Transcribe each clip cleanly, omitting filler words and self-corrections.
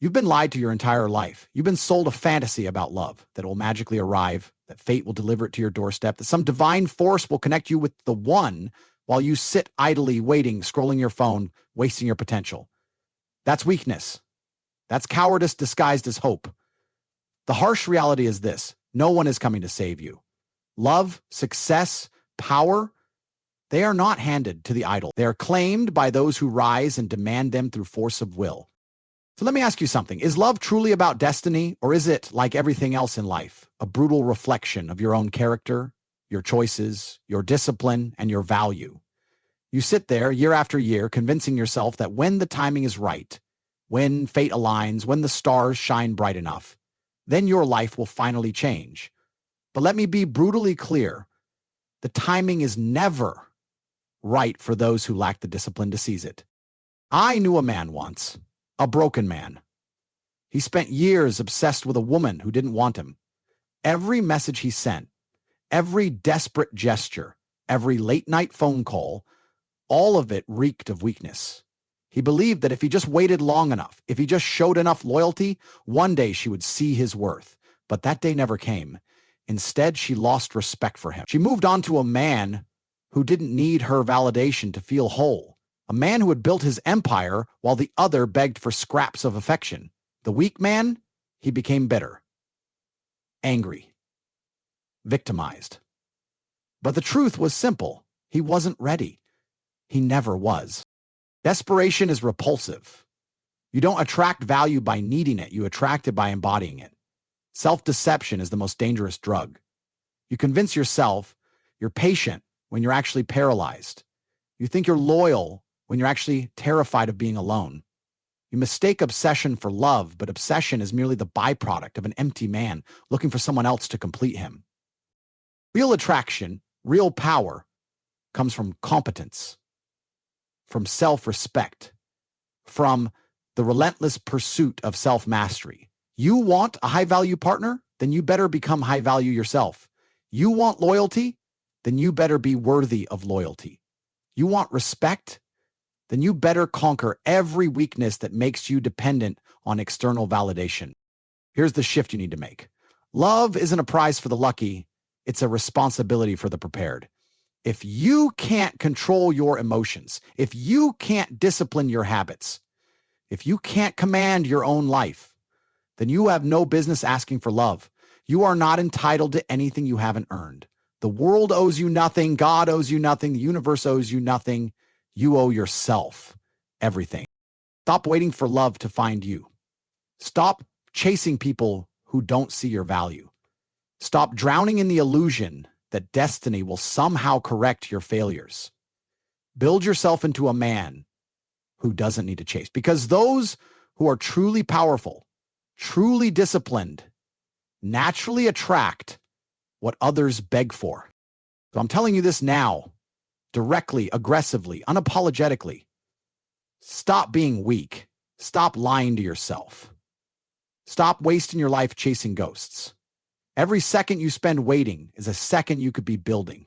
You've been lied to your entire life. You've been sold a fantasy about love, that it will magically arrive, that fate will deliver it to your doorstep, that some divine force will connect you with the one while you sit idly waiting, scrolling your phone, wasting your potential. That's weakness. That's cowardice disguised as hope. The harsh reality is this: no one is coming to save you. Love, success, power, they are not handed to the idle. They are claimed by those who rise and demand them through force of will. So let me ask you something. Is love truly about destiny, or is it, like everything else in life, a brutal reflection of your own character, your choices, your discipline, and your value? You sit there year after year convincing yourself that when the timing is right, when fate aligns, when the stars shine bright enough, then your life will finally change. But let me be brutally clear. The timing is never right for those who lack the discipline to seize it. I knew a man once, a broken man. He spent years obsessed with a woman who didn't want him. Every message he sent, every desperate gesture, every late-night phone call, all of it reeked of weakness. He believed that if he just waited long enough, if he just showed enough loyalty, one day she would see his worth. But that day never came. Instead, she lost respect for him. She moved on to a man who didn't need her validation to feel whole. A man who had built his empire while the other begged for scraps of affection. The weak man, he became bitter, angry, victimized. But the truth was simple. He wasn't ready. He never was. Desperation is repulsive. You don't attract value by needing it. You attract it by embodying it. Self-deception is the most dangerous drug. You convince yourself you're patient when you're actually paralyzed. You think you're loyal when you're actually terrified of being alone. You mistake obsession for love, but obsession is merely the byproduct of an empty man looking for someone else to complete him. Real attraction, real power, comes from competence, from self-respect, from the relentless pursuit of self-mastery. You want a high-value partner? Then you better become high-value yourself. You want loyalty? Then you better be worthy of loyalty. You want respect? Then you better conquer every weakness that makes you dependent on external validation. Here's the shift you need to make. Love isn't a prize for the lucky. It's a responsibility for the prepared. If you can't control your emotions, if you can't discipline your habits, if you can't command your own life, then you have no business asking for love. You are not entitled to anything you haven't earned. The world owes you nothing. God owes you nothing. The universe owes you nothing. You owe yourself everything. Stop waiting for love to find you. Stop chasing people who don't see your value. Stop drowning in the illusion that destiny will somehow correct your failures. Build yourself into a man who doesn't need to chase, because those who are truly powerful, truly disciplined, naturally attract what others beg for. So I'm telling you this now, directly, aggressively, unapologetically. Stop being weak. Stop lying to yourself. Stop wasting your life chasing ghosts. Every second you spend waiting is a second you could be building.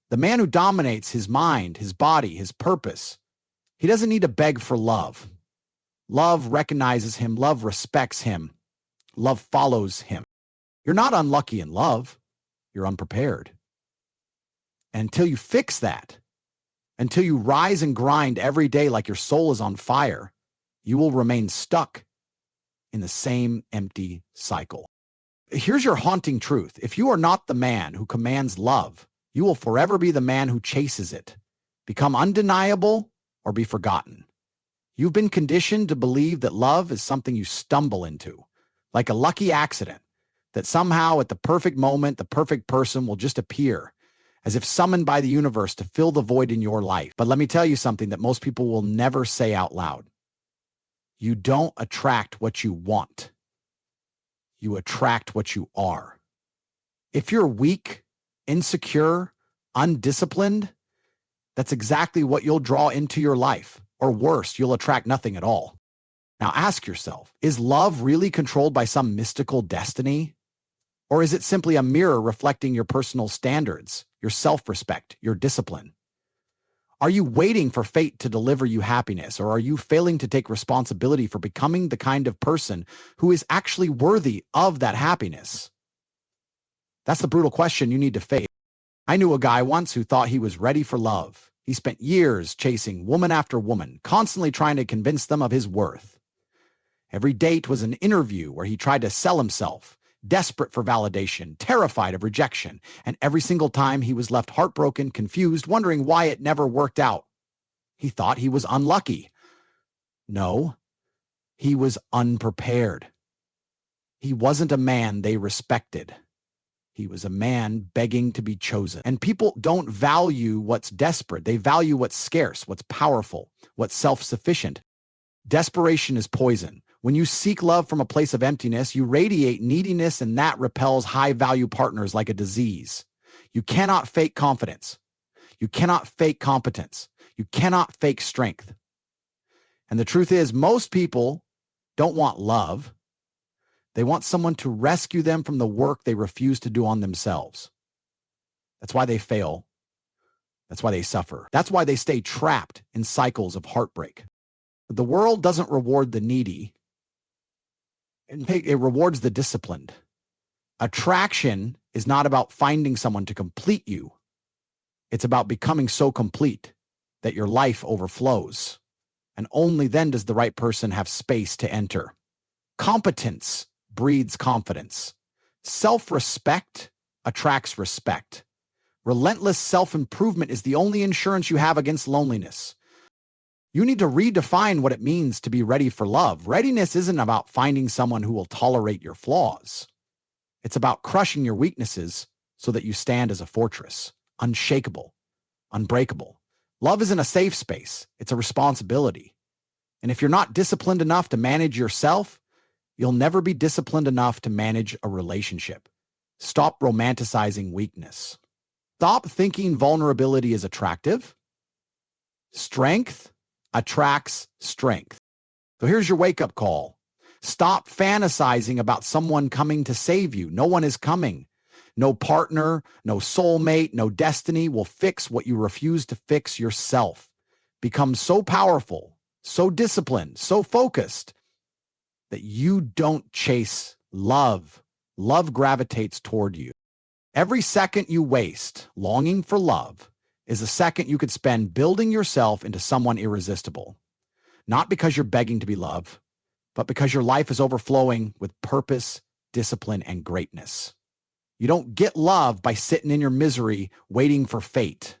The man who dominates his mind, his body, his purpose, he doesn't need to beg for love. Love recognizes him. Love respects him. Love follows him. You're not unlucky in love. You're unprepared. And until you fix that, until you rise and grind every day like your soul is on fire, you will remain stuck in the same empty cycle. Here's your haunting truth. If you are not the man who commands love, you will forever be the man who chases it, become undeniable, or be forgotten. You've been conditioned to believe that love is something you stumble into, like a lucky accident, that somehow at the perfect moment, the perfect person will just appear, as if summoned by the universe to fill the void in your life. But let me tell you something that most people will never say out loud. You don't attract what you want. You attract what you are. If you're weak, insecure, undisciplined, that's exactly what you'll draw into your life. Or worse, you'll attract nothing at all. Now ask yourself, is love really controlled by some mystical destiny? Or is it simply a mirror reflecting your personal standards, your self-respect, your discipline? Are you waiting for fate to deliver you happiness, or are you failing to take responsibility for becoming the kind of person who is actually worthy of that happiness? That's the brutal question you need to face. I knew a guy once who thought he was ready for love. He spent years chasing woman after woman, constantly trying to convince them of his worth. Every date was an interview where he tried to sell himself, desperate for validation, terrified of rejection, and every single time he was left heartbroken, confused, wondering why it never worked out. He thought he was unlucky. No, he was unprepared. He wasn't a man they respected. He was a man begging to be chosen. And people don't value what's desperate. They value what's scarce, what's powerful, what's self-sufficient. Desperation is poison. When you seek love from a place of emptiness, you radiate neediness, and that repels high-value partners like a disease. You cannot fake confidence. You cannot fake competence. You cannot fake strength. And the truth is, most people don't want love. They want someone to rescue them from the work they refuse to do on themselves. That's why they fail. That's why they suffer. That's why they stay trapped in cycles of heartbreak. The world doesn't reward the needy. It rewards the disciplined. Attraction is not about finding someone to complete you. It's about becoming so complete that your life overflows. And only then does the right person have space to enter. Competence breeds confidence. Self-respect attracts respect. Relentless self-improvement is the only insurance you have against loneliness. You need to redefine what it means to be ready for love. Readiness isn't about finding someone who will tolerate your flaws. It's about crushing your weaknesses so that you stand as a fortress, unshakable, unbreakable. Love isn't a safe space. It's a responsibility. And if you're not disciplined enough to manage yourself, you'll never be disciplined enough to manage a relationship. Stop romanticizing weakness. Stop thinking vulnerability is attractive. Strength attracts strength. So here's your wake-up call. Stop fantasizing about someone coming to save you. No one is coming. No partner, no soulmate, no destiny will fix what you refuse to fix yourself. Become so powerful, so disciplined, so focused that you don't chase love. Love gravitates toward you. Every second you waste longing for love is a second you could spend building yourself into someone irresistible. Not because you're begging to be loved, but because your life is overflowing with purpose, discipline, and greatness. You don't get love by sitting in your misery waiting for fate.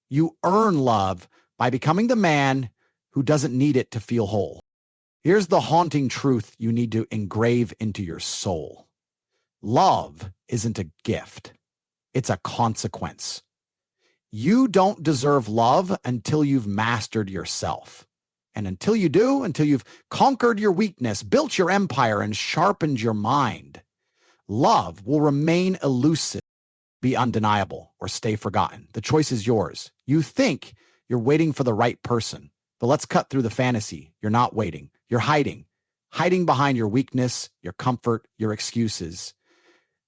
You earn love by becoming the man who doesn't need it to feel whole. Here's the haunting truth you need to engrave into your soul. Love isn't a gift. It's a consequence. You don't deserve love until you've mastered yourself. And until you do, until you've conquered your weakness, built your empire, and sharpened your mind, love will remain elusive, be undeniable, or stay forgotten. The choice is yours. You think you're waiting for the right person, but let's cut through the fantasy. You're not waiting. You're hiding behind your weakness, your comfort, your excuses.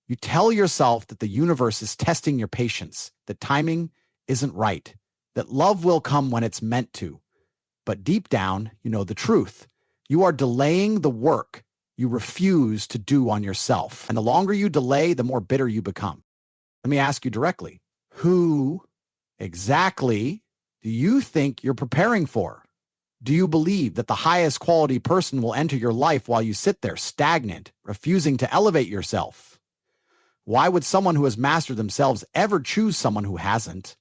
You tell yourself that the universe is testing your patience, that timing isn't right, that love will come when it's meant to. But deep down, you know the truth. You are delaying the work you refuse to do on yourself. And the longer you delay, the more bitter you become. Let me ask you directly, who exactly do you think you're preparing for? Do you believe that the highest quality person will enter your life while you sit there stagnant, refusing to elevate yourself? Why would someone who has mastered themselves ever choose someone who hasn't?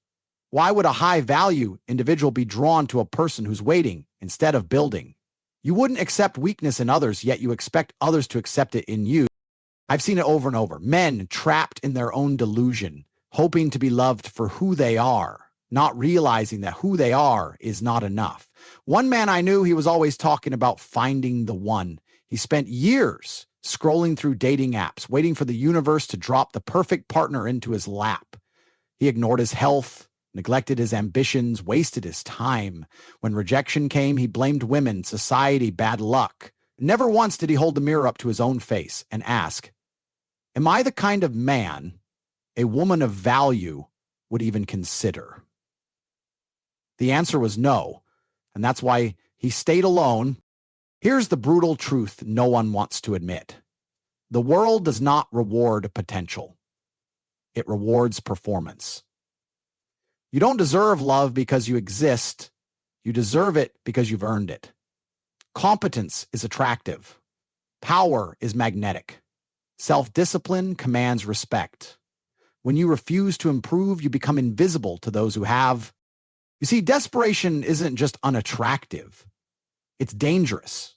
Why would a high-value individual be drawn to a person who's waiting instead of building? You wouldn't accept weakness in others, yet you expect others to accept it in you. I've seen it over and over. Men trapped in their own delusion, hoping to be loved for who they are, not realizing that who they are is not enough. One man I knew, he was always talking about finding the one. He spent years scrolling through dating apps, waiting for the universe to drop the perfect partner into his lap. He ignored his health, neglected his ambitions, wasted his time. When rejection came, he blamed women, society, bad luck. Never once did he hold the mirror up to his own face and ask, am I the kind of man a woman of value would even consider? The answer was no, and that's why he stayed alone. Here's the brutal truth no one wants to admit. The world does not reward potential. It rewards performance. You don't deserve love because you exist. You deserve it because you've earned it. Competence is attractive. Power is magnetic. Self-discipline commands respect. When you refuse to improve, you become invisible to those who have. You see, desperation isn't just unattractive. It's dangerous.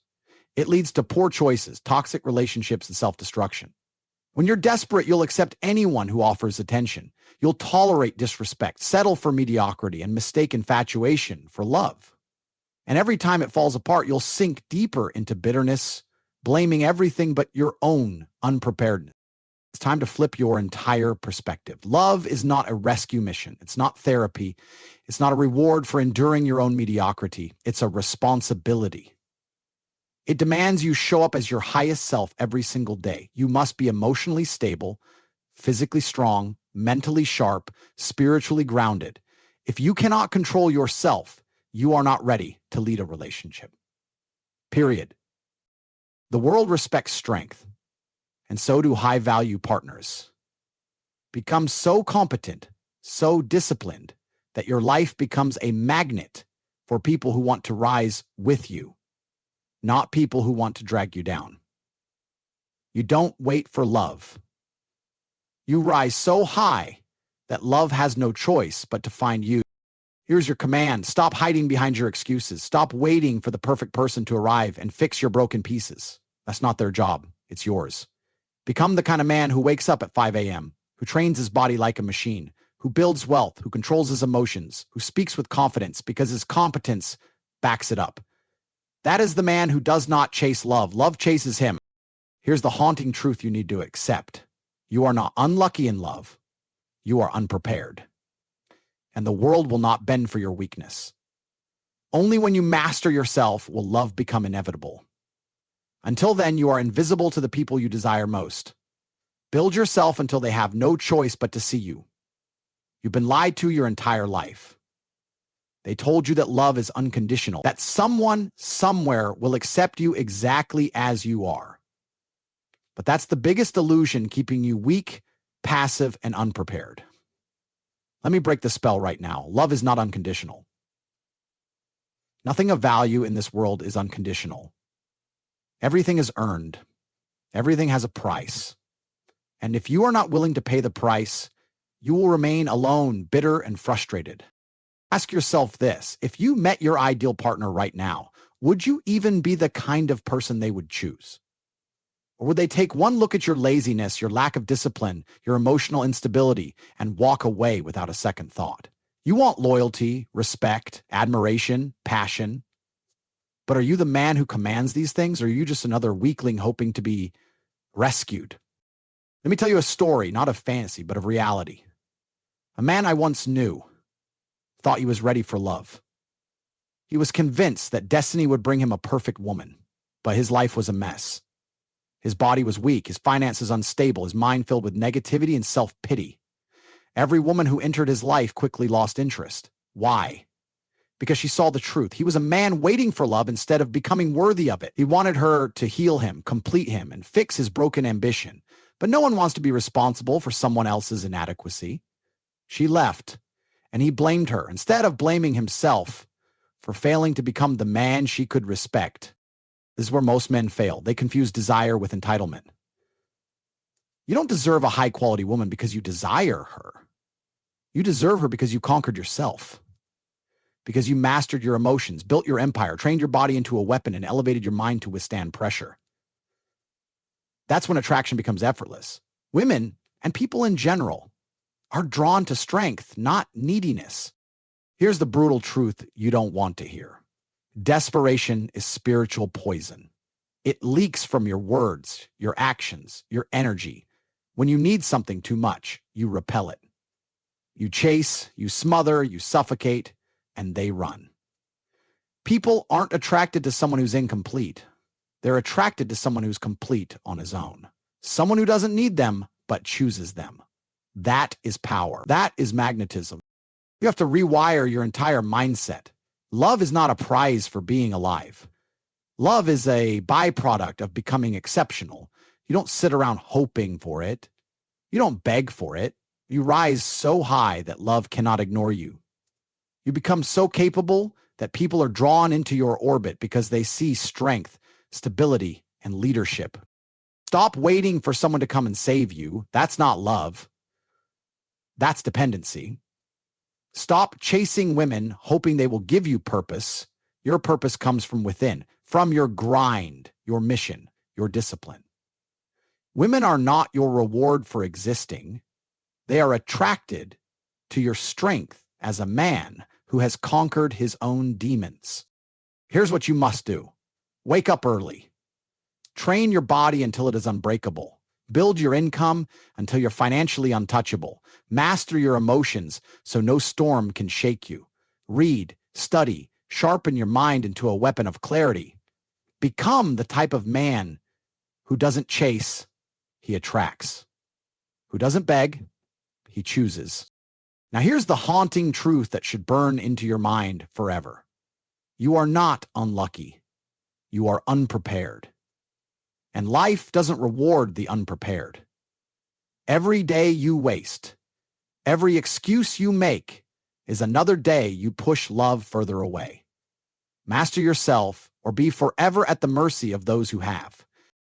It leads to poor choices, toxic relationships, and self-destruction. When you're desperate, you'll accept anyone who offers attention. You'll tolerate disrespect, settle for mediocrity, and mistake infatuation for love. And every time it falls apart, you'll sink deeper into bitterness, blaming everything but your own unpreparedness. It's time to flip your entire perspective. Love is not a rescue mission. It's not therapy. It's not a reward for enduring your own mediocrity. It's a responsibility. It demands you show up as your highest self every single day. You must be emotionally stable, physically strong, mentally sharp, spiritually grounded. If you cannot control yourself, you are not ready to lead a relationship. Period. The world respects strength, and so do high-value partners. Become so competent, so disciplined, that your life becomes a magnet for people who want to rise with you, not people who want to drag you down. You don't wait for love. You rise so high that love has no choice but to find you. Here's your command. Stop hiding behind your excuses. Stop waiting for the perfect person to arrive and fix your broken pieces. That's not their job. It's yours. Become the kind of man who wakes up at 5 a.m., who trains his body like a machine, who builds wealth, who controls his emotions, who speaks with confidence because his competence backs it up. That is the man who does not chase love. Love chases him. Here's the haunting truth you need to accept. You are not unlucky in love. You are unprepared. And the world will not bend for your weakness. Only when you master yourself will love become inevitable. Until then, you are invisible to the people you desire most. Build yourself until they have no choice but to see you. You've been lied to your entire life. They told you that love is unconditional, that someone somewhere will accept you exactly as you are. But that's the biggest illusion keeping you weak, passive, and unprepared. Let me break the spell right now. Love is not unconditional. Nothing of value in this world is unconditional. Everything is earned. Everything has a price. And if you are not willing to pay the price, you will remain alone, bitter, and frustrated. Ask yourself this: if you met your ideal partner right now, would you even be the kind of person they would choose? Or would they take one look at your laziness, your lack of discipline, your emotional instability, and walk away without a second thought? You want loyalty, respect, admiration, passion. But are you the man who commands these things, or are you just another weakling hoping to be rescued? Let me tell you a story, not of fantasy, but of reality. A man I once knew thought he was ready for love. He was convinced that destiny would bring him a perfect woman, but his life was a mess. His body was weak, his finances unstable, his mind filled with negativity and self-pity. Every woman who entered his life quickly lost interest. Why? Because she saw the truth. He was a man waiting for love instead of becoming worthy of it. He wanted her to heal him, complete him, and fix his broken ambition. But no one wants to be responsible for someone else's inadequacy. She left, and he blamed her instead of blaming himself for failing to become the man she could respect. This is where most men fail. They confuse desire with entitlement. You don't deserve a high-quality woman because you desire her. You deserve her because you conquered yourself, because you mastered your emotions, built your empire, trained your body into a weapon, and elevated your mind to withstand pressure. That's when attraction becomes effortless. Women, and people in general, are drawn to strength, not neediness. Here's the brutal truth you don't want to hear. Desperation is spiritual poison. It leaks from your words, your actions, your energy. When you need something too much, you repel it. You chase, you smother, you suffocate, and they run. People aren't attracted to someone who's incomplete. They're attracted to someone who's complete on his own. Someone who doesn't need them, but chooses them. That is power. That is magnetism. You have to rewire your entire mindset. Love is not a prize for being alive. Love is a byproduct of becoming exceptional. You don't sit around hoping for it. You don't beg for it. You rise so high that love cannot ignore you. You become so capable that people are drawn into your orbit because they see strength, stability, and leadership. Stop waiting for someone to come and save you. That's not love. That's dependency. Stop chasing women, hoping they will give you purpose. Your purpose comes from within, from your grind, your mission, your discipline. Women are not your reward for existing. They are attracted to your strength as a man who has conquered his own demons. Here's what you must do. Wake up early. Train your body until it is unbreakable. Build your income until you're financially untouchable. Master your emotions so no storm can shake you. Read, study, sharpen your mind into a weapon of clarity. Become the type of man who doesn't chase, he attracts. Who doesn't beg, he chooses. Now here's the haunting truth that should burn into your mind forever. You are not unlucky. You are unprepared. And life doesn't reward the unprepared. Every day you waste, every excuse you make is another day you push love further away. Master yourself or be forever at the mercy of those who have.